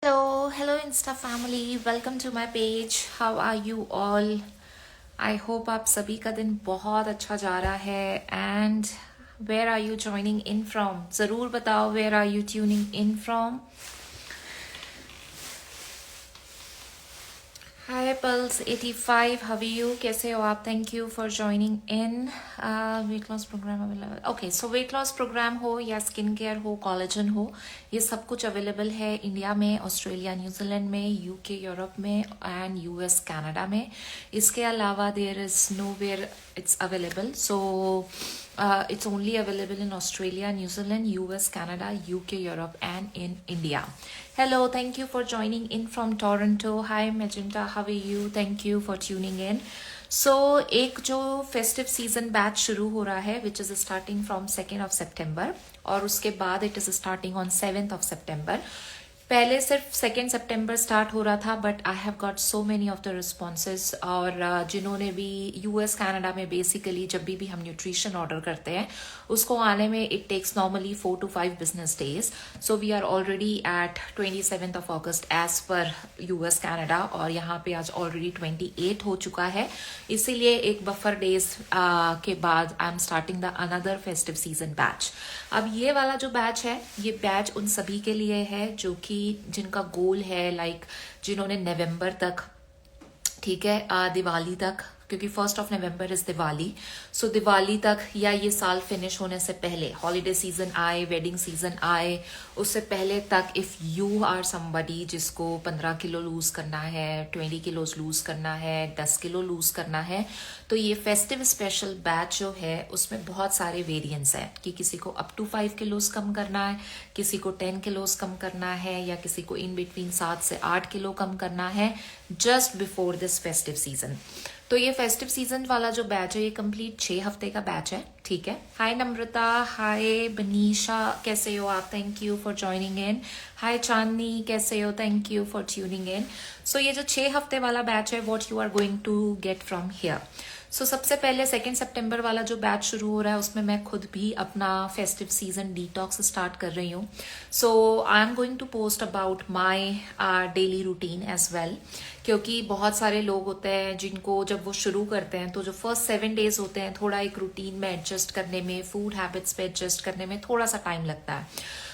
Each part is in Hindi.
Hello Insta family, welcome to my page. How are you all? I hope आप सभी का दिन बहुत अच्छा जा रहा है and where are you joining in from? ज़रूर बताओ where are you tuning in from? Hi Pulse85, how are you? कैसे हो आप? Thank you for joining in. Weight loss program available. Okay, so weight loss program हो या स्किन केयर हो, कोलेजन हो, ये सब कुछ अवेलेबल है इंडिया में, ऑस्ट्रेलिया, न्यूजीलैंड में, यूके, यूरोप में एंड यूएस, कनाडा में. इसके अलावा there is nowhere it's available. So it's only available in Australia, New Zealand, US, Canada, UK, Europe, and in India. Hello, thank you for joining in from Toronto. Hi Magenta, how are you? Thank you for tuning in. So एक जो फेस्टिव सीजन बैच शुरू हो रहा है which is starting from 2nd of September और उसके बाद it is starting on 7th of September. पहले सिर्फ 2nd सितंबर स्टार्ट हो रहा था but I have got so many of the responses और जिन्होंने भी यूएस कनाडा में बेसिकली जब भी हम न्यूट्रिशन ऑर्डर करते हैं उसको आने में it takes normally 4 to 5 business days. So we are already at 27th of August as per US Canada और यहाँ पे आज ऑलरेडी 28 हो चुका है. इसीलिए एक बफर डेज के बाद I am starting the another festive season batch. अब ये वाला जो बैच है ये बैच उन सभी के लिए है जो कि जिनका गोल है लाइक जिन्होंने नवंबर तक, ठीक है, दिवाली तक, क्योंकि 1st of November is Diwali. So Diwali तक या ये साल फिनिश होने से पहले हॉलीडे सीजन आए, वेडिंग सीजन आए, उससे पहले तक इफ यू आर समबडी जिसको 15 किलो लूज करना है, 20 किलोज लूज करना है, 10 किलो लूज करना है, तो ये फेस्टिव स्पेशल बैच जो है उसमें बहुत सारे वेरिएंट्स हैं कि किसी को अप टू 5 किलोज कम करना है, किसी को 10 किलोज कम करना है या किसी को इन बिटवीन 7 से 8 किलो कम करना है just before this festive season. तो ये फेस्टिव सीजन वाला जो बैच है ये कंप्लीट 6 हफ्ते का बैच है. ठीक है. हाय नम्रता, हाय बनीशा, कैसे हो आप? Thank you for joining in. Hi Chandni, कैसे हो? Thank you for tuning in. So ये जो 6 हफ्ते वाला बैच है what you are going to get from here. So सबसे पहले 2nd सितंबर वाला जो बैच शुरू हो रहा है उसमें मैं खुद भी अपना फेस्टिव सीजन डिटॉक्स स्टार्ट कर रही हूँ. So I am going to post about my daily routine as well, क्योंकि बहुत सारे लोग होते हैं जिनको जब वो शुरू करते हैं तो जो फर्स्ट 7 डेज होते हैं थोड़ा एक रूटीन में एडजस्ट करने में, फूड हैबिट्स पे एडजस्ट करने में थोड़ा सा टाइम लगता है.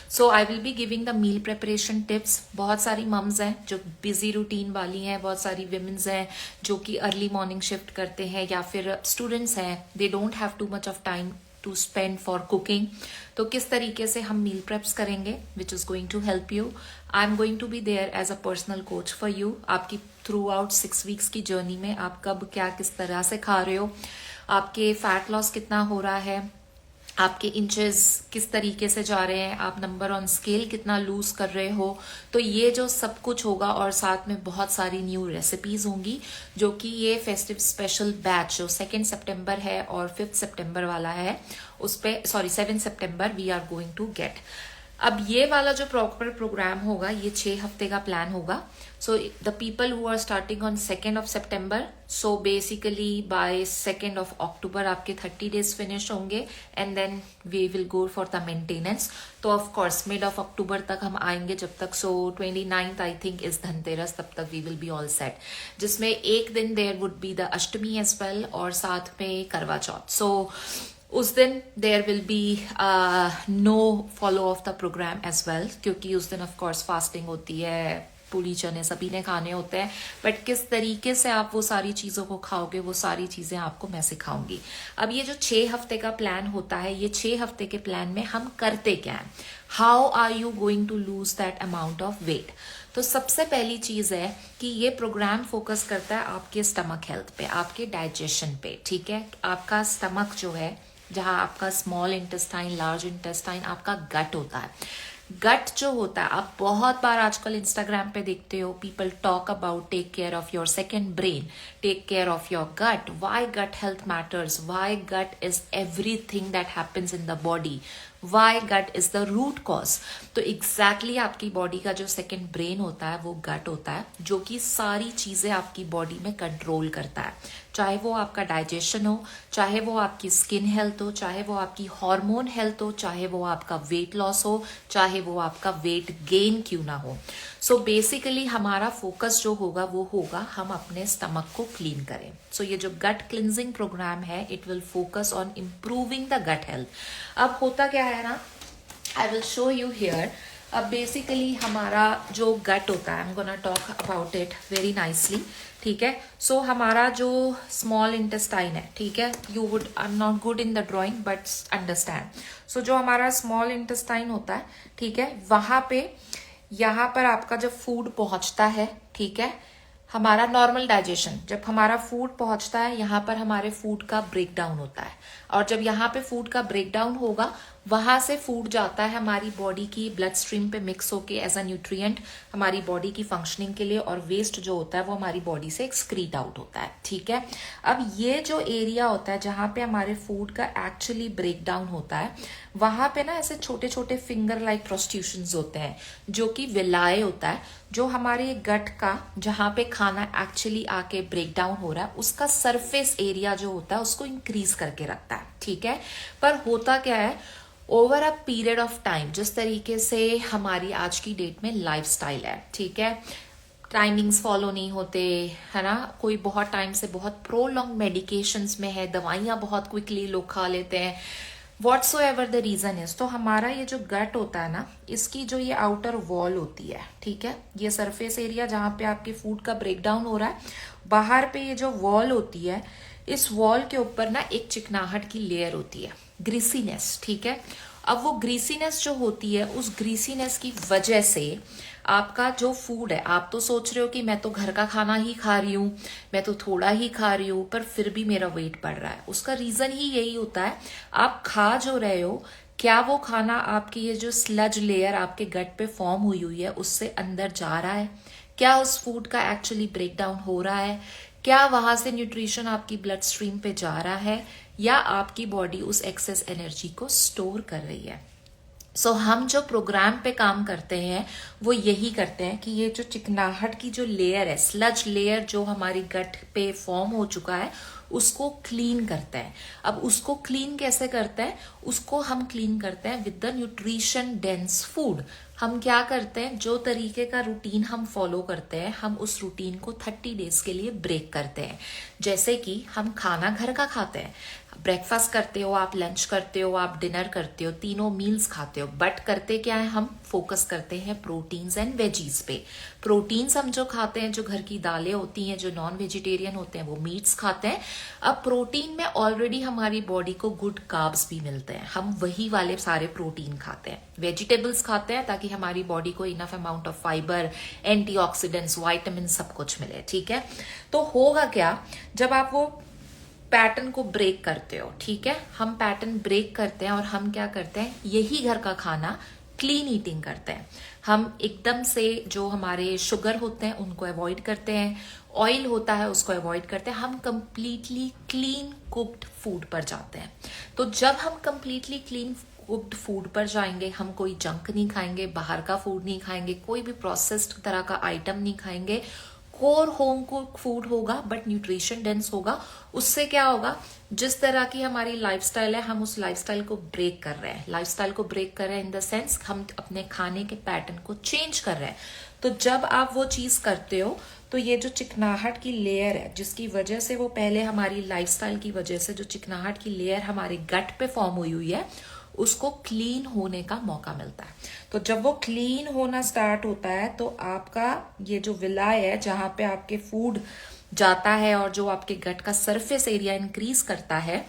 So I will be giving the meal preparation tips. बहुत सारी मम्स हैं जो बिजी रूटीन वाली हैं, बहुत सारी विमेंस हैं जो कि अर्ली मॉर्निंग शिफ्ट करते हैं या फिर स्टूडेंट्स हैं, they don't have too much of time to spend for cooking. तो किस तरीके से हम मील प्रेप्स करेंगे which is going to help you. I am going to be there as a personal coach for you. आपकी थ्रू आउट 6 वीक्स की जर्नी में आप कब क्या किस तरह से खा रहे हो, आपके फैट लॉस कितना हो रहा है, आपके इंचेस किस तरीके से जा रहे हैं, आप नंबर ऑन स्केल कितना लूज कर रहे हो. तो ये जो सब कुछ होगा और साथ में बहुत सारी न्यू रेसिपीज होंगी जो कि ये फेस्टिव स्पेशल बैच जो 2nd सितंबर है और 5th सितंबर वाला है उस पे, सॉरी 7th सितंबर we are going to get. अब ये वाला जो प्रॉपर प्रोग्राम होगा ये 6 हफ्ते का प्लान होगा. So the people who are starting on 2nd of September, so basically by 2nd of October आपके 30 डेज फिनिश होंगे and then we will go for the maintenance. तो of course mid of October तक हम आएंगे जब तक. So 29th I think is Dhanteras, तब तक we will be all set, जिसमें एक दिन there would be the Ashtami as well और साथ में करवा चौथ. सो उस दिन there will be no follow of the program as well, क्योंकि उस दिन ऑफ कोर्स फास्टिंग होती है, पूरी चने सभी ने खाने होते हैं. बट किस तरीके से आप वो सारी चीजों को खाओगे वो सारी चीजें आपको मैं सिखाऊंगी. अब ये जो 6 हफ्ते का प्लान होता है, ये 6 हफ्ते के प्लान में हम करते क्या हैं, how are you going to lose that amount of weight. तो सबसे पहली चीज है कि ये प्रोग्राम फोकस करता है आपके स्टमक हेल्थ पे, आपके डाइजेशन पे. ठीक है. आपका स्टमक जो है, जहां आपका स्मॉल इंटेस्टाइन, लार्ज इंटेस्टाइन, आपका गट होता है. गट जो होता है, आप बहुत बार आजकल इंस्टाग्राम पे देखते हो people talk about take care of your second brain, take care of your gut. Why gut health matters, why gut is everything that happens in the body, why gut is the root cause. तो एग्जैक्टली आपकी बॉडी का जो सेकंड ब्रेन होता है वो गट होता है, जो कि सारी चीजें आपकी बॉडी में कंट्रोल करता है, चाहे वो आपका डाइजेशन हो, चाहे वो आपकी स्किन हेल्थ हो, चाहे वो आपकी हार्मोन हेल्थ हो, चाहे वो आपका वेट लॉस हो, चाहे वो आपका वेट गेन क्यों ना हो। सो बेसिकली हमारा फोकस जो होगा वो होगा हम अपने स्टमक को क्लीन करें। सो ये जो गट क्लिनजिंग प्रोग्राम है it will focus on improving the gut health. अब होता क्या है ना, I will show you here. अब बेसिकली हमारा जो गट होता है, I am gonna talk about it very nicely, ठीक है। सो हमारा जो स्मॉल इंटेस्टाइन है, ठीक है, you would, I am not good in the drawing but understand. So जो हमारा स्मॉल इंटेस्टाइन होता है, ठीक है, वहां पे यहाँ पर आपका जब फूड पहुंचता है, ठीक है, हमारा नॉर्मल डाइजेशन, जब हमारा फूड पहुंचता है यहाँ पर हमारे फूड का ब्रेक डाउन होता है, और जब यहाँ पे फूड का ब्रेक डाउन होगा वहां से फूड जाता है हमारी बॉडी की ब्लड स्ट्रीम पे मिक्स होके एज अ न्यूट्रिएंट हमारी बॉडी की फंक्शनिंग के लिए, और वेस्ट जो होता है वो हमारी बॉडी से एक्सक्रीट आउट होता है, ठीक है। अब ये जो एरिया होता है जहाँ पे हमारे फूड का एक्चुअली ब्रेक डाउन होता है, वहां पे ना ऐसे छोटे छोटे फिंगर लाइक प्रोस्टिट्यूशंस होते हैं जो कि विलाय होता है, जो हमारे गट का जहाँ पे खाना एक्चुअली आके ब्रेक डाउन हो रहा है उसका सरफेस एरिया जो होता है उसको इंक्रीज करके रखता है, ठीक है। पर होता क्या है, over a period of time, जिस तरीके से हमारी आज की डेट में लाइफस्टाइल है, ठीक है, टाइमिंग्स फॉलो नहीं होते, है ना, कोई बहुत टाइम से बहुत प्रोलॉन्ग मेडिकेशंस में है, दवाइयां बहुत क्विकली लोग खा लेते हैं, व्हाट्सोएवर द रीजन इज, तो हमारा ये जो गट होता है ना, इसकी जो ये आउटर वॉल होती है, ठीक है, ये सरफेस एरिया जहाँ पे आपके फूड का ब्रेक डाउन हो रहा है, बाहर पे ये जो वॉल होती है, इस वॉल के ऊपर ना एक चिकनाहट की लेयर होती है, ग्रीसीनेस, ठीक है। अब वो ग्रीसीनेस जो होती है, उस ग्रीसीनेस की वजह से आपका जो फूड है, आप तो सोच रहे हो कि मैं तो घर का खाना ही खा रही हूँ, मैं तो थोड़ा ही खा रही हूँ, पर फिर भी मेरा वेट बढ़ रहा है। उसका रीजन ही यही होता है, आप खा जो रहे हो, क्या वो खाना आपकी ये जो स्लज लेयर आपके गट पे फॉर्म हुई हुई है उससे अंदर जा रहा है, क्या उस फूड का एक्चुअली ब्रेक डाउन हो रहा है, क्या वहां से न्यूट्रिशन आपकी ब्लड स्ट्रीम पे जा रहा है, या आपकी बॉडी उस एक्सेस एनर्जी को स्टोर कर रही है। सो हम जो प्रोग्राम पे काम करते हैं वो यही करते हैं कि ये जो चिकनाहट की जो लेयर है, स्लज लेयर जो हमारी गट पे फॉर्म हो चुका है, उसको क्लीन करते हैं। अब उसको क्लीन कैसे करते हैं, उसको हम क्लीन करते हैं with the nutrition dense food. हम क्या करते हैं, जो तरीके का रूटीन हम फॉलो करते हैं, हम उस रूटीन को 30 डेज के लिए ब्रेक करते हैं। जैसे कि हम खाना घर का खाते हैं, ब्रेकफास्ट करते हो आप, लंच करते हो आप, डिनर करते हो, तीनों मील्स खाते हो, बट करते क्या है, हम फोकस करते हैं प्रोटीन्स एंड वेजीज पे। प्रोटीन्स हम जो खाते हैं, जो घर की दालें होती हैं, जो नॉन वेजिटेरियन होते हैं वो मीट्स खाते हैं। अब प्रोटीन में ऑलरेडी हमारी बॉडी को गुड कार्ब्स भी मिलते हैं, हम वही वाले सारे प्रोटीन खाते हैं। वेजिटेबल्स खाते हैं ताकि हमारी बॉडी को enough amount of fibre, antioxidants, vitamin सब कुछ मिले, ठीक है। तो होगा क्या, जब आप वो पैटर्न को ब्रेक करते हो, ठीक है, हम पैटर्न ब्रेक करते हैं और हम क्या करते हैं, यही घर का खाना क्लीन ईटिंग करते हैं। हम एकदम से जो हमारे शुगर होते हैं उनको अवॉइड करते हैं, ऑयल होता है उसको अवॉइड करते हैं, हम कंप्लीटली क्लीन कुक्ड फूड पर जाते हैं। तो जब हम कंप्लीटली क्लीन कुक्ड फूड पर जाएंगे, हम कोई जंक नहीं खाएंगे, बाहर का फूड नहीं खाएंगे, कोई भी प्रोसेस्ड तरह का आइटम नहीं खाएंगे, कोर होम कुक फूड होगा बट न्यूट्रिशन डेंस होगा। उससे क्या होगा, जिस तरह की हमारी लाइफस्टाइल है, हम उस लाइफस्टाइल को ब्रेक कर रहे हैं। लाइफस्टाइल को ब्रेक कर रहे हैं इन द सेंस हम अपने खाने के पैटर्न को चेंज कर रहे हैं। तो जब आप वो चीज करते हो तो ये जो चिकनाहट की लेयर है, जिसकी वजह से वो पहले हमारी लाइफस्टाइल की वजह से जो चिकनाहट की लेयर हमारे गट पे फॉर्म हुई हुई है, उसको क्लीन होने का मौका मिलता है। तो जब वो क्लीन होना स्टार्ट होता है तो आपका ये जो विलाय है, जहां पे आपके फूड जाता है और जो आपके गट का सरफेस एरिया इंक्रीज करता है,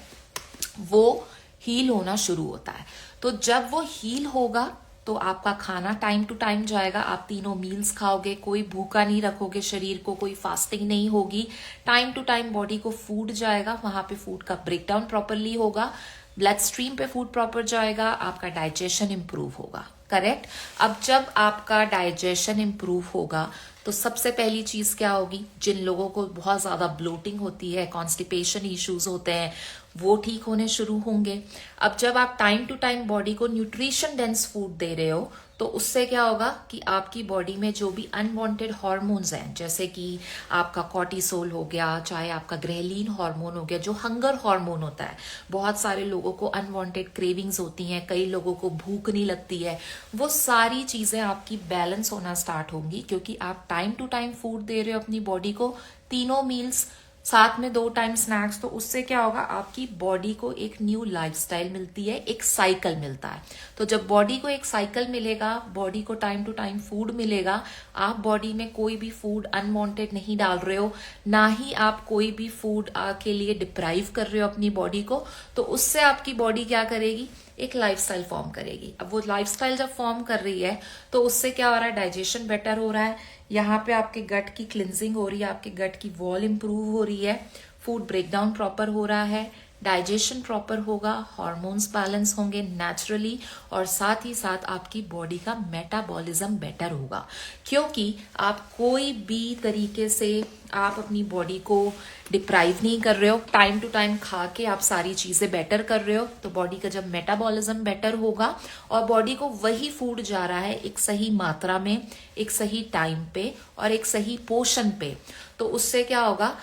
वो हील होना शुरू होता है। तो जब वो हील होगा तो आपका खाना टाइम टू टाइम जाएगा, आप तीनों मील्स खाओगे, कोई भूखा नहीं रखोगे शरीर को, कोई फास्टिंग नहीं होगी, टाइम टू टाइम बॉडी को फूड जाएगा, वहां पे फूड का ब्रेकडाउन प्रॉपरली होगा, ब्लड स्ट्रीम पे फूड प्रॉपर जाएगा, आपका डाइजेशन इंप्रूव होगा। करेक्ट। अब जब आपका डाइजेशन इंप्रूव होगा तो सबसे पहली चीज क्या होगी, जिन लोगों को बहुत ज्यादा ब्लोटिंग होती है, कॉन्स्टिपेशन इश्यूज होते हैं, वो ठीक होने शुरू होंगे। अब जब आप टाइम टू टाइम बॉडी को न्यूट्रिशन डेंस फूड दे रहे हो तो उससे क्या होगा कि आपकी बॉडी में जो भी अनवांटेड हार्मोन्स हैं, जैसे कि आपका कॉर्टिसोल हो गया, चाहे आपका ग्रेलिन हार्मोन हो गया जो हंगर हार्मोन होता है, बहुत सारे लोगों को अनवांटेड क्रेविंग्स होती हैं, कई लोगों को भूख नहीं लगती है, वो सारी चीजें आपकी बैलेंस होना स्टार्ट होंगी क्योंकि आप टाइम टू टाइम फूड दे रहे हो अपनी बॉडी को, तीनों मील्स साथ में 2 टाइम स्नैक्स। तो उससे क्या होगा, आपकी बॉडी को एक न्यू लाइफस्टाइल मिलती है, एक साइकिल मिलता है। तो जब बॉडी को एक साइकिल मिलेगा, बॉडी को टाइम टू टाइम फूड मिलेगा, आप बॉडी में कोई भी फूड अनवांटेड नहीं डाल रहे हो, ना ही आप कोई भी फूड के लिए डिप्राइव कर रहे हो अपनी बॉडी को, तो उससे आपकी बॉडी क्या करेगी, एक लाइफस्टाइल फॉर्म करेगी। अब वो लाइफस्टाइल जब फॉर्म कर रही है तो उससे क्या हो रहा है, डाइजेशन बेटर हो रहा है, यहाँ पे आपके गट की क्लिनजिंग हो रही है, आपके गट की वॉल इंप्रूव हो रही है, फूड ब्रेकडाउन प्रॉपर हो रहा है, डाइजेशन प्रॉपर होगा, हार्मोन्स बैलेंस होंगे नेचुरली, और साथ ही साथ आपकी बॉडी का मेटाबॉलिज्म बेटर होगा क्योंकि आप कोई भी तरीके से आप अपनी बॉडी को डिप्राइव नहीं कर रहे हो, टाइम टू टाइम खा के आप सारी चीजें बेटर कर रहे हो। तो बॉडी का जब मेटाबॉलिज्म बेटर होगा और बॉडी को वही फूड जा रहा है एक सही मात्रा में, एक सही टाइम पे और एक सही पोषण पे, तो उससे क्या होगा,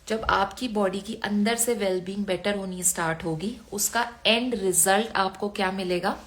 जब आपकी बॉडी की अंदर से वेलबींग बेटर होनी स्टार्ट होगी, उसका एंड रिजल्ट आपको क्या मिलेगा,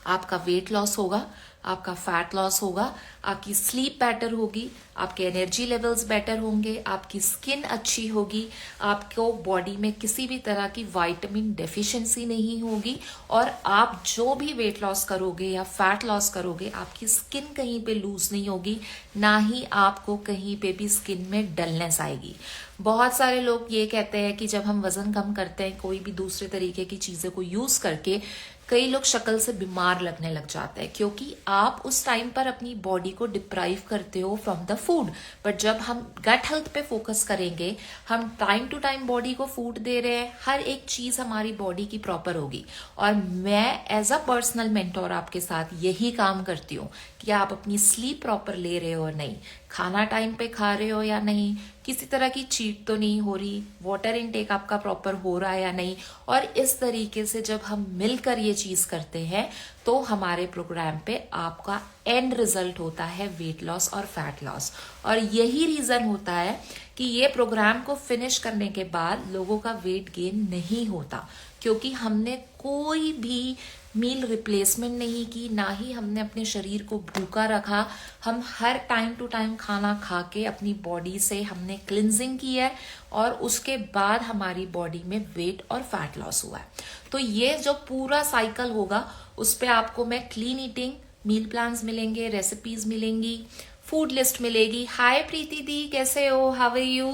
आपका वेट लॉस होगा, आपका फैट लॉस होगा, आपकी स्लीप बेटर होगी, आपके एनर्जी लेवल्स बेटर होंगे, आपकी स्किन अच्छी होगी, आपको बॉडी में किसी भी तरह की विटामिन डेफिशिएंसी नहीं होगी, और आप जो भी वेट लॉस करोगे या फैट लॉस करोगे, आपकी स्किन कहीं पे लूज नहीं होगी, ना ही आपको कहीं पे भी स्किन में डलनेस आएगी। बहुत सारे लोग ये कहते हैं कि जब हम वजन कम करते हैं कोई भी दूसरे तरीके की चीजें को यूज करके, कई लोग शक्ल से बीमार लगने लग जाते हैं क्योंकि आप उस टाइम पर अपनी बॉडी को डिप्राइव करते हो फ्रॉम द फूड। बट जब हम गट हेल्थ पे फोकस करेंगे, हम टाइम टू टाइम बॉडी को फूड दे रहे हैं, हर एक चीज हमारी बॉडी की प्रॉपर होगी। और मैं एज अ पर्सनल मेंटोर आपके साथ यही काम करती हूँ कि आप अपनी स्लीप प्रॉपर ले रहे हो या नहीं, खाना टाइम पे खा रहे हो या नहीं, किसी तरह की चीट तो नहीं हो रही, वाटर इनटेक आपका प्रॉपर हो रहा है या नहीं। और इस तरीके से जब हम मिलकर ये चीज करते हैं तो हमारे प्रोग्राम पे आपका एंड रिजल्ट होता है वेट लॉस और फैट लॉस। और यही रीजन होता है कि ये प्रोग्राम को फिनिश करने के बाद लोगों का वेट गेन नहीं होता, क्योंकि हमने कोई भी मील रिप्लेसमेंट नहीं की, ना ही हमने अपने शरीर को भूखा रखा। हम हर टाइम टू टाइम खाना खा के अपनी बॉडी से हमने क्लिनजिंग की है और उसके बाद हमारी बॉडी में वेट और फैट लॉस हुआ है। तो ये जो पूरा साइकिल होगा उस पे आपको मैं क्लीन ईटिंग मील प्लान्स मिलेंगे, रेसिपीज मिलेंगी, फूड लिस्ट मिलेगी। हाय प्रीति दी, कैसे हो, हाउ आर यू।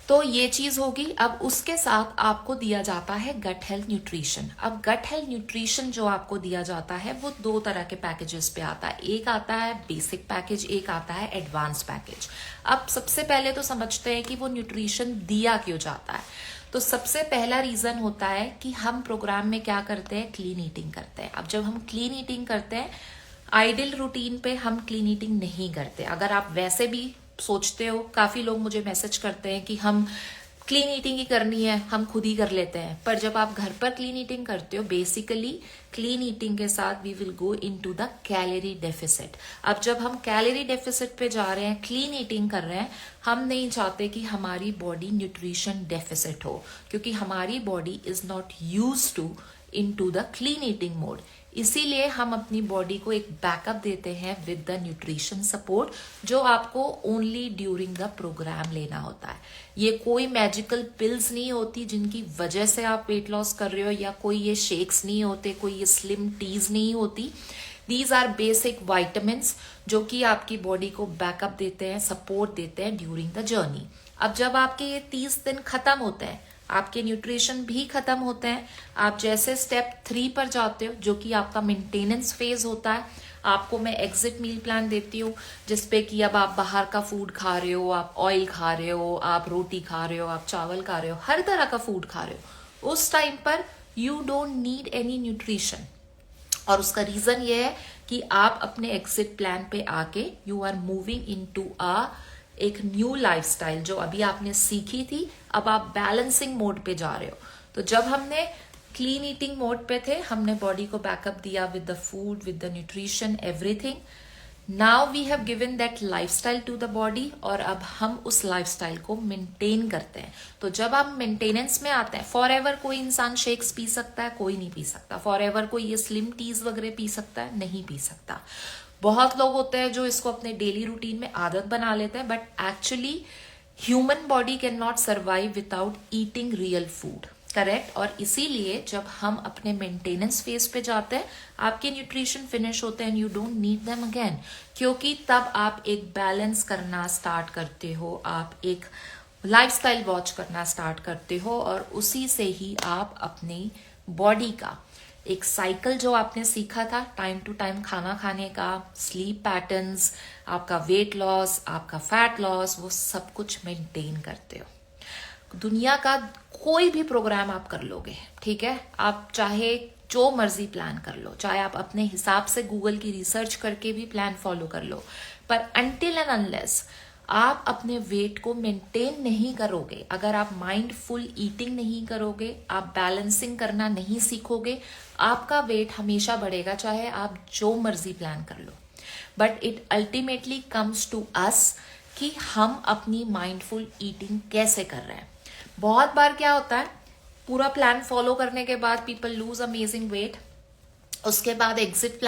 तो ये चीज होगी। अब उसके साथ आपको दिया जाता है गट हेल्थ न्यूट्रिशन। अब गट हेल्थ न्यूट्रिशन जो आपको दिया जाता है वो 2 तरह के पैकेजेस पे आता है, एक आता है बेसिक पैकेज, एक आता है एडवांस पैकेज। अब सबसे पहले तो समझते हैं कि वो न्यूट्रिशन दिया क्यों जाता है। तो सबसे पहला रीजन होता है कि हम प्रोग्राम में क्या करते हैं, क्लीन ईटिंग करते हैं। अब जब हम क्लीन ईटिंग करते हैं, आइडियल रूटीन पे हम क्लीन ईटिंग नहीं करते। अगर आप वैसे भी सोचते हो, काफी लोग मुझे मैसेज करते हैं कि हम क्लीन ईटिंग ही करनी है, हम खुद ही कर लेते हैं। पर जब आप घर पर क्लीन ईटिंग करते हो, बेसिकली क्लीन ईटिंग के साथ we will go into the calorie deficit. अब जब हम कैलोरी डेफिसिट पे जा रहे हैं, क्लीन ईटिंग कर रहे हैं, हम नहीं चाहते कि हमारी बॉडी न्यूट्रिशन डेफिसिट हो, क्योंकि हमारी body is not use to into the clean eating mode. इसीलिए हम अपनी बॉडी को एक बैकअप देते हैं विद द न्यूट्रिशन सपोर्ट, जो आपको ओनली ड्यूरिंग द प्रोग्राम लेना होता है। ये कोई मैजिकल पिल्स नहीं होती जिनकी वजह से आप वेट लॉस कर रहे हो, या कोई ये शेक्स नहीं होते, कोई ये स्लिम टीज नहीं होती। दीज आर बेसिक वाइटामिन्स जो कि आपकी बॉडी को बैकअप देते हैं, सपोर्ट देते हैं ड्यूरिंग द जर्नी। अब जब आपके ये 30 दिन खत्म होते हैं, आपके न्यूट्रिशन भी खत्म होते हैं, आप जैसे स्टेप 3 पर जाते हो, जो कि आपका मेंटेनेंस फेज होता है, आपको मैं एग्जिट मील प्लान देती हूँ, जिसपे कि अब आप बाहर का फूड खा रहे हो, आप ऑयल खा रहे हो, आप रोटी खा रहे हो, आप चावल खा रहे हो, हर तरह का फूड खा रहे हो, उस टाइम पर you don't need any nutrition. और उसका रीजन ये है कि आप अपने एग्जिट प्लान पे आके यू आर मूविंग इनटू एक न्यू लाइफस्टाइल जो अभी आपने सीखी थी, अब आप बैलेंसिंग मोड पे जा रहे हो। तो जब हमने क्लीन ईटिंग मोड पे थे, हमने बॉडी को बैकअप दिया with the food, with the nutrition, everything. Now we have given that lifestyle to the body, और अब हम उस लाइफस्टाइल को मेंटेन करते हैं। तो जब आप मेंटेनेंस में आते हैं, फॉर एवर कोई इंसान शेक्स पी सकता है, कोई नहीं पी सकता। फॉर एवर कोई ये स्लिम टीज वगैरह पी सकता है, नहीं पी सकता। बहुत लोग होते हैं जो इसको अपने डेली रूटीन में आदत बना लेते हैं, but actually human body can not survive without eating real food, correct. और इसीलिए जब हम अपने मेंटेनेंस फेज पे जाते हैं, आपके न्यूट्रिशन फिनिश होते हैं, you don't need them again, क्योंकि तब आप एक बैलेंस करना स्टार्ट करते हो, आप एक लाइफस्टाइल वॉच करना स्टार्ट करते हो, और उसी से ही आप अपनी बॉडी का एक साइकिल जो आपने सीखा था टाइम टू टाइम खाना खाने का, स्लीप पैटर्न्स, आपका वेट लॉस, आपका फैट लॉस, वो सब कुछ मेंटेन करते हो। दुनिया का कोई भी प्रोग्राम आप कर लोगे, ठीक है, आप चाहे जो मर्जी प्लान कर लो, चाहे आप अपने हिसाब से गूगल की रिसर्च करके भी प्लान फॉलो कर लो, पर अनटिल एंड अनलेस आप अपने वेट को मेंटेन नहीं करोगे, अगर आप माइंडफुल ईटिंग नहीं करोगे, आप बैलेंसिंग करना नहीं सीखोगे, आपका वेट हमेशा बढ़ेगा, चाहे आप जो मर्जी प्लान कर लो। But it ultimately comes to us कि हम अपनी माइंडफुल ईटिंग कैसे कर रहे हैं। बहुत बार क्या होता है, पूरा प्लान फॉलो करने के बाद पीपल लूज अमेजिंग वेट, उसके बाद एग्जिट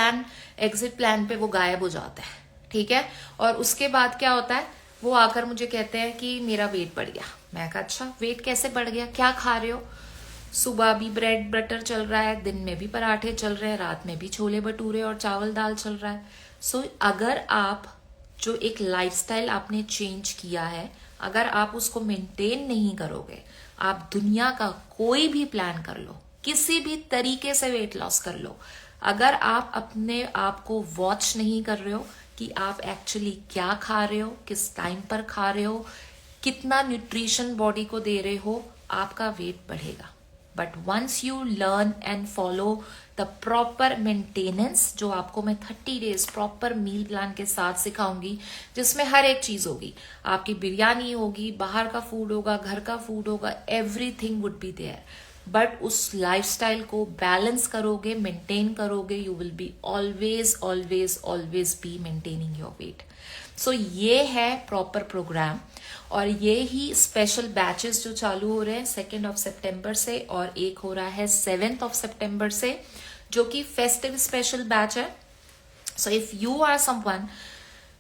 प्लान पे वो गायब हो जाता है, ठीक है। और उसके बाद क्या होता है, वो आकर मुझे कहते हैं कि मेरा वेट बढ़ गया। मैं कहा अच्छा वेट कैसे बढ़ गया, क्या खा रहे हो? सुबह भी ब्रेड बटर चल रहा है, दिन में भी पराठे चल रहे हैं, रात में भी छोले भटूरे और चावल दाल चल रहा है। सो अगर आप जो एक लाइफस्टाइल आपने चेंज किया है, अगर आप उसको मेंटेन नहीं करोगे, आप दुनिया का कोई भी प्लान कर लो, किसी भी तरीके से वेट लॉस कर लो, अगर आप अपने आप को वॉच नहीं कर रहे हो कि आप एक्चुअली क्या खा रहे हो, किस टाइम पर खा रहे हो, कितना न्यूट्रिशन बॉडी को दे रहे हो, आपका वेट बढ़ेगा। But once you learn and follow the proper maintenance, जो आपको मैं 30 डेज प्रॉपर मील प्लान के साथ सिखाऊंगी, जिसमें हर एक चीज होगी, आपकी बिरयानी होगी, बाहर का फूड होगा, घर का फूड होगा, everything would be there. But उस लाइफस्टाइल को बैलेंस करोगे, मेंटेन करोगे, you will be always always always be maintaining your weight. So ये है प्रॉपर प्रोग्राम, और ये ही स्पेशल बैचेस जो चालू हो रहे हैं 2 सितंबर से, और एक हो रहा है 7 सितंबर से, जो कि फेस्टिव स्पेशल बैच है। So if you are someone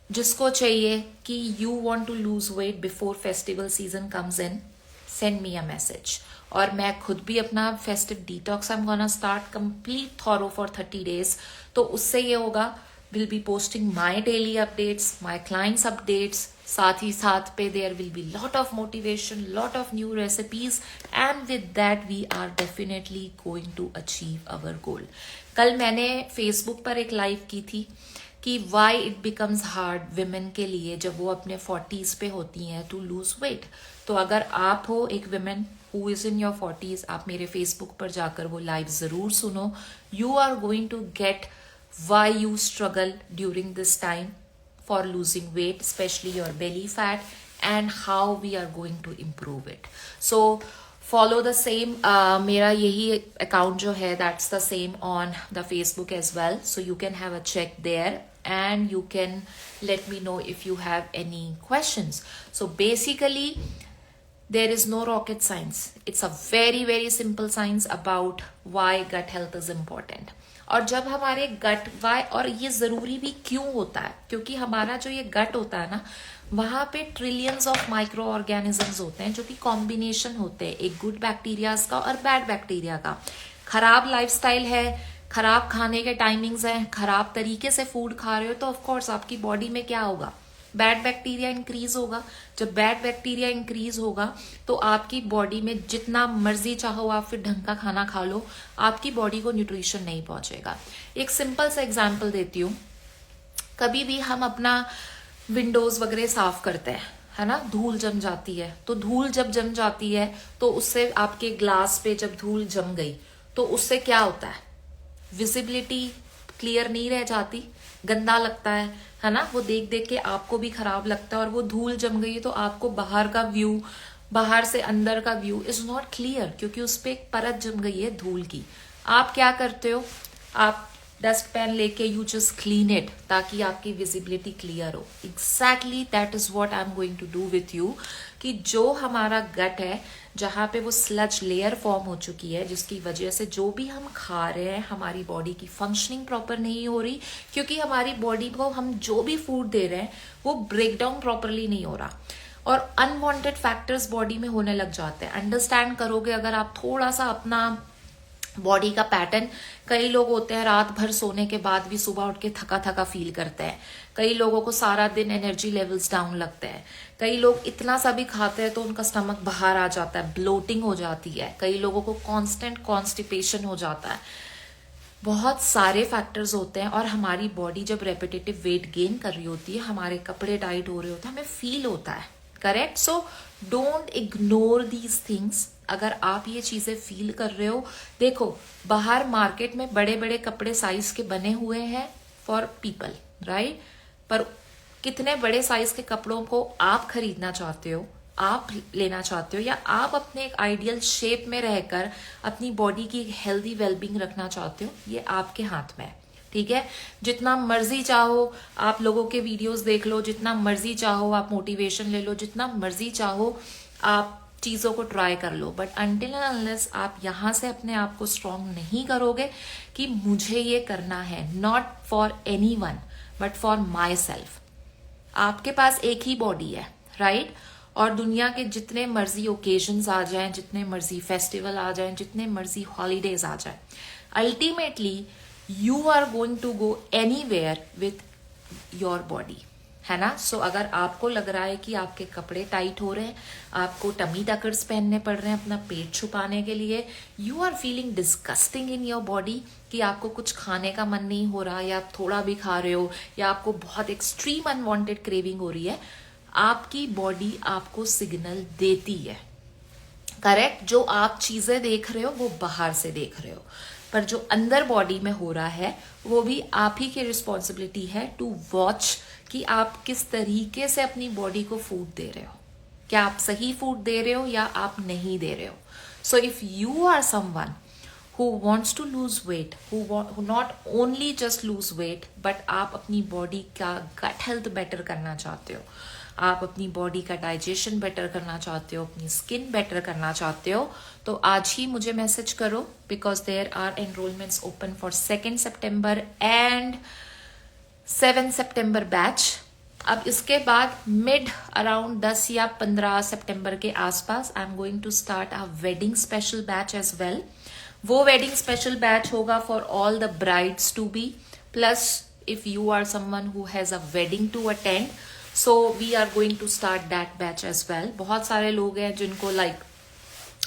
जिसको चाहिए कि you want to lose weight before festival season comes in, send me a message. और मैं खुद भी अपना festive detox I am gonna start complete thorough for 30 days. तो उससे ये होगा, will be posting my daily updates, my clients updates, साथ ही साथ पे there will be lot of motivation, lot of new recipes, and with that we are definitely going to achieve our goal. कल मैंने फेसबुक पर एक लाइव की थी कि why it becomes hard women के लिए जब वो अपने 40s पे होती हैं टू लूज वेट। तो अगर आप हो एक women who is in your 40s, आप मेरे फेसबुक पर जाकर वो लाइव जरूर सुनो। You are going to get why you struggle during this time for losing weight, especially your belly fat, and how we are going to improve it. So follow the same मेरा यही account जो है that's the same on the Facebook as well, so you can have a check there and you can let me know if you have any questions. So basically there is no rocket science, it's a very very simple science about why gut health is important. और जब हमारे गट वाई, और ये जरूरी भी क्यों होता है, क्योंकि हमारा जो ये गट होता है ना, वहां पे ट्रिलियंस ऑफ माइक्रो ऑर्गेनिजम्स होते हैं जो कि कॉम्बिनेशन होते हैं एक गुड बैक्टीरियाज का और बैड बैक्टीरिया का। खराब लाइफस्टाइल है, खराब खाने के टाइमिंग्स हैं, खराब तरीके से फूड खा रहे हो, तो ऑफकोर्स आपकी बॉडी में क्या होगा, बैड बैक्टीरिया इंक्रीज होगा। जब बैड बैक्टीरिया इंक्रीज होगा तो आपकी बॉडी में जितना मर्जी चाहो आप फिर ढंग का खाना खा लो, आपकी बॉडी को न्यूट्रिशन नहीं पहुंचेगा। एक सिंपल सा एग्जांपल देती हूँ, कभी भी हम अपना विंडोज वगैरह साफ करते हैं, है ना, धूल जम जाती है। तो धूल जब जम जाती है तो उससे आपके ग्लास पे जब धूल जम गई तो उससे क्या होता है, विजिबिलिटी क्लियर नहीं रह जाती, गंदा लगता है ना, वो देख देख के आपको भी खराब लगता है। और वो धूल जम गई तो आपको बाहर का व्यू, बाहर से अंदर का व्यू इज नॉट क्लियर, क्योंकि उस पर एक परत जम गई है धूल की। आप क्या करते हो, आप डस्ट पैन लेके यू जस्ट क्लीन इट ताकि आपकी विजिबिलिटी क्लियर हो। Exactly that is what I am going to do with you, कि जो हमारा गट है जहाँ पे वो स्लज लेयर फॉर्म हो चुकी है, जिसकी वजह से जो भी हम खा रहे हैं हमारी बॉडी की फंक्शनिंग प्रॉपर नहीं हो रही, क्योंकि हमारी बॉडी को हम जो भी फूड दे रहे हैं वो ब्रेक डाउन प्रॉपरली नहीं हो रहा और अनवांटेड फैक्टर्स बॉडी में होने लग जाते हैं। अंडरस्टैंड करोगे अगर आप थोड़ा सा अपना बॉडी का पैटर्न। कई लोग होते हैं रात भर सोने के बाद भी सुबह उठ के थका थका फील करते हैं, कई लोगों को सारा दिन एनर्जी लेवल्स डाउन लगते हैं, कई लोग इतना सा भी खाते हैं तो उनका स्टमक बाहर आ जाता है, ब्लोटिंग हो जाती है, कई लोगों को कांस्टेंट कॉन्स्टिपेशन हो जाता है। बहुत सारे फैक्टर्स होते हैं और हमारी बॉडी जब रेपिटेटिव वेट गेन कर रही होती है, हमारे कपड़े टाइट हो रहे होते हैं, हमें फील होता है, correct. So don't ignore these things. अगर आप ये चीजें फील कर रहे हो, देखो बाहर मार्केट में बड़े बड़े कपड़े साइज के बने हुए हैं फॉर पीपल, राइट, पर कितने बड़े साइज के कपड़ों को आप खरीदना चाहते हो, आप लेना चाहते हो, या आप अपने एक आइडियल शेप में रहकर अपनी बॉडी की हेल्दी वेलबींग रखना चाहते हो, ये आपके हाथ में है, ठीक है। जितना मर्जी चाहो आप लोगों के वीडियोस देख लो, जितना मर्जी चाहो आप मोटिवेशन ले लो, जितना मर्जी चाहो आप चीजों को ट्राई कर लो, बट अनटिल एंड अनलेस आप यहां से अपने आप को स्ट्रांग नहीं करोगे कि मुझे ये करना है, not for anyone but for my self. आपके पास एक ही बॉडी है, राइट, और दुनिया के जितने मर्जी ओकेजन्स आ जाएं, जितने मर्जी फेस्टिवल आ जाएं, जितने मर्जी हॉलीडेज आ जाएं, ultimately you are going to go anywhere with your body, है ना। सो अगर आपको लग रहा है कि आपके कपड़े टाइट हो रहे हैं, आपको टमी टकर्स पहनने पड़ रहे हैं अपना पेट छुपाने के लिए, you are feeling disgusting in your body, कि आपको कुछ खाने का मन नहीं हो रहा, या आप थोड़ा भी खा रहे हो, या आपको बहुत एक्सट्रीम अनवांटेड क्रेविंग हो रही है, आपकी बॉडी आपको सिग्नल देती है, करेक्ट। जो आप चीजें देख रहे हो वो बाहर से देख रहे हो, पर जो अंदर बॉडी में हो रहा है वो भी आप ही की रिस्पॉन्सिबिलिटी है टू वॉच कि आप किस तरीके से अपनी बॉडी को फूड दे रहे हो, क्या आप सही फूड दे रहे हो या आप नहीं दे रहे हो। So if you are someone who wants to lose weight, who not only just lose weight, but आप अपनी बॉडी का गट हेल्थ बेटर करना चाहते हो, आप अपनी बॉडी का डाइजेशन बेटर करना चाहते हो, अपनी स्किन बेटर करना चाहते हो, तो आज ही मुझे मैसेज करो, because there are enrolments open for 2 सितंबर एंड 7 सितंबर बैच। अब इसके बाद मिड अराउंड 10 या 15 सितंबर के आसपास I am going to start a wedding special batch as well. वो वेडिंग स्पेशल बैच होगा for all the brides to be, plus if you are someone who has a wedding to attend, so we are going to start that batch as well. बहुत सारे लोग हैं जिनको लाइक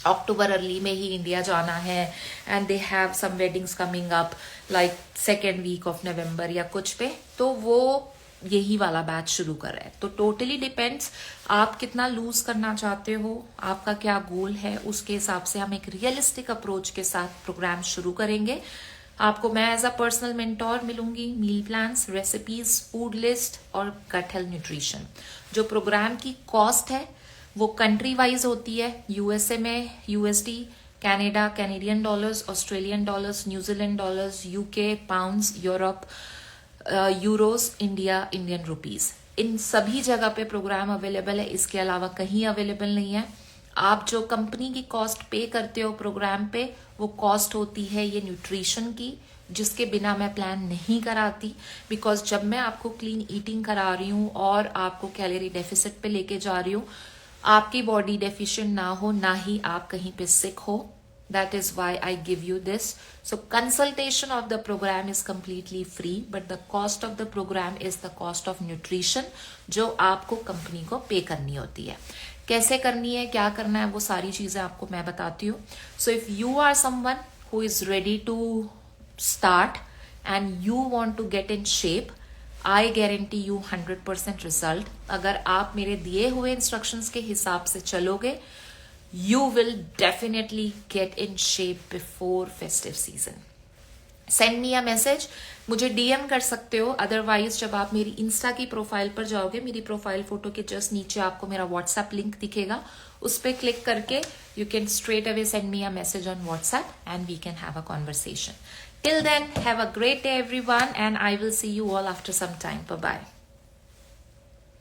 अक्टूबर अर्ली में ही इंडिया जाना है and they have some weddings coming up like 2nd week of November या कुछ पे, तो वो यही वाला बैच शुरू कर रहे हैं। तो टोटली डिपेंड्स आप कितना लूज करना चाहते हो, आपका क्या गोल है, उसके हिसाब से हम एक रियलिस्टिक अप्रोच के साथ प्रोग्राम शुरू करेंगे। आपको मैं एज अ पर्सनल मेंटोर मिलूंगी, meal plans, recipes, food list और गट हेल्थ न्यूट्रिशन। जो प्रोग्राम की कॉस्ट है वो कंट्री वाइज होती है, यूएसए में USD, Canada Canadian dollars, Australian dollars, New Zealand dollars, UK pounds, Europe euros, India Indian rupees. इन सभी जगह पे प्रोग्राम अवेलेबल है, इसके अलावा कहीं अवेलेबल नहीं है। आप जो कंपनी की कॉस्ट पे करते हो प्रोग्राम पे, वो कॉस्ट होती है ये न्यूट्रिशन की, जिसके बिना मैं प्लान नहीं कराती, बिकॉज जब मैं आपको क्लीन ईटिंग करा रही हूँ और आपको कैलोरी डेफिसिट पे लेके जा रही हूँ, आपकी बॉडी डेफिशिएंट ना हो, ना ही आप कहीं पे सिक हो, that is why I give you this. So consultation of the program is completely free, but the cost of the program is the cost of nutrition, जो आपको कंपनी को पे करनी होती है। कैसे करनी है, क्या करना है, वो सारी चीजें आपको मैं बताती हूँ। So if you are someone who is ready to start and you want to get in shape, I guarantee you 100% result. अगर आप मेरे दिए हुए इंस्ट्रक्शंस के हिसाब से चलोगे, you will definitely get in shape before festive season. Send me a message, मुझे डीएम कर सकते हो। अदरवाइज जब आप मेरी इंस्टा की प्रोफाइल पर जाओगे, मेरी प्रोफाइल फोटो के जस्ट नीचे आपको मेरा व्हाट्सएप लिंक दिखेगा, उस पर क्लिक करके you can straight away send me a message on WhatsApp and we can have a conversation. Till then, have a great day everyone, and I will see you all after some time. Bye bye.